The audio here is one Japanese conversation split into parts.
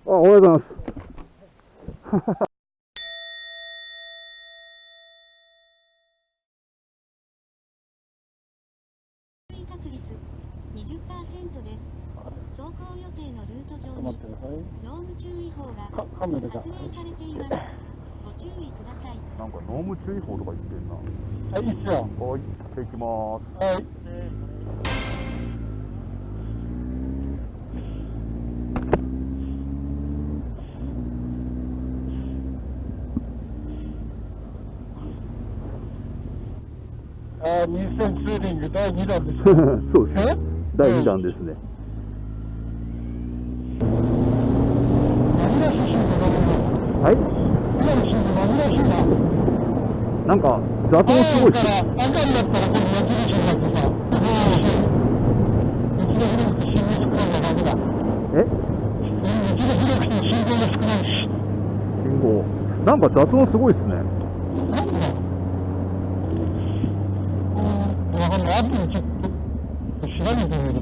おはようございます。確率 20% です。走行予定のルート上に濃霧注意報が発令されています。ご注意ください。なんか濃霧注意報とか言ってんな。はい、いいっすよ。はい、じゃあ行きまーす。はい。2000ツーリング第2弾です。そうですね。第2弾ですね。はい。なんか雑音すごいっす。赤になったらこの矢印になってさ。道の広くて信号少ないのダメだ。え？道の広くて信号が少ないし。信号。なんか雑音すごいっすね。なんだ。わかんない。後でちょっと調べてみる。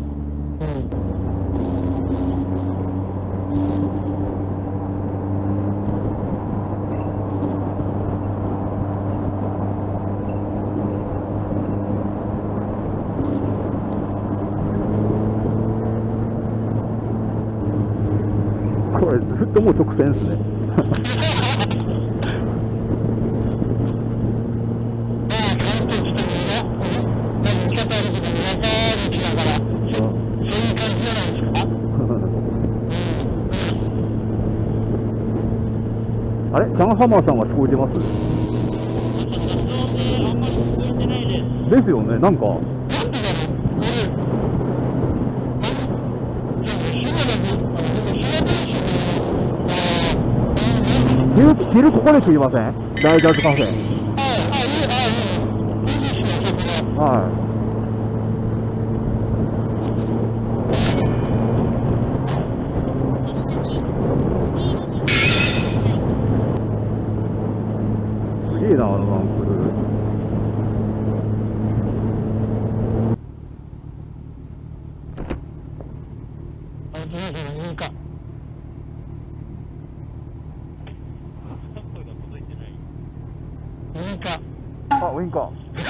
これずっともう直線ですね。あれ、ジャンハマーさんは聞こえてます？ですよね、なんか。昼ここで食いません？ライダーズカフェ。はい。すげえな、あのワンクル。あ、ウインカー。出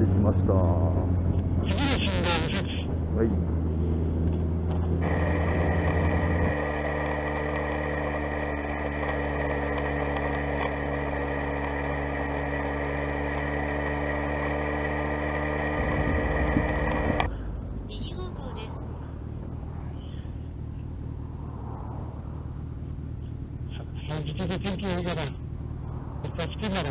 てきました。はい。右方向です。自動で天気がいいから、いっぱい来てんだろ。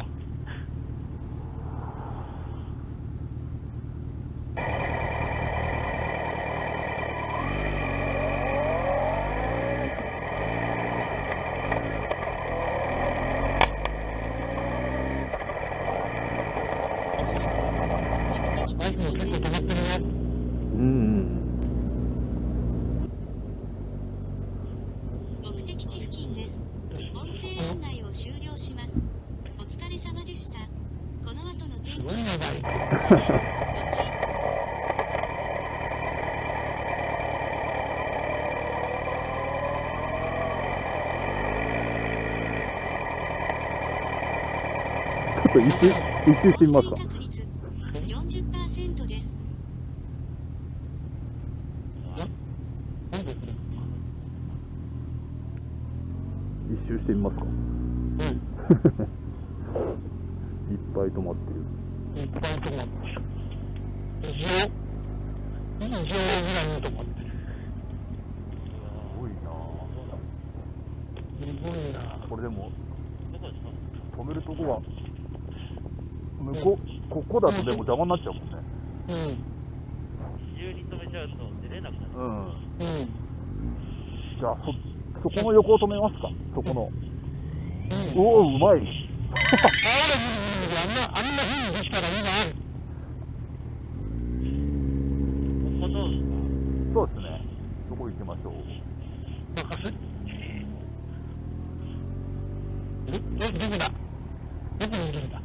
バイクも結構止まってるね。目的地付近です。音声案内を終了します。お疲れ様でした。この後の天気は雨、どっち？ちょっと一周してみますか。確率 40% です。一周してみますか。いっぱい止まってる。いっぱい止まってる。異常ぐらいに止まってる。すごいな。すごいな。これでも止めるとこはここだとでも邪魔になっちゃうもんね。二重に止めちゃうと出れなくなる。じゃあそこの横を止めますか。そこの。おお、うまい。あんな風にできたらいいな。ここどうですか？そうですね。そこ行きましょう。任せ。どこだ？どこにいるんだ？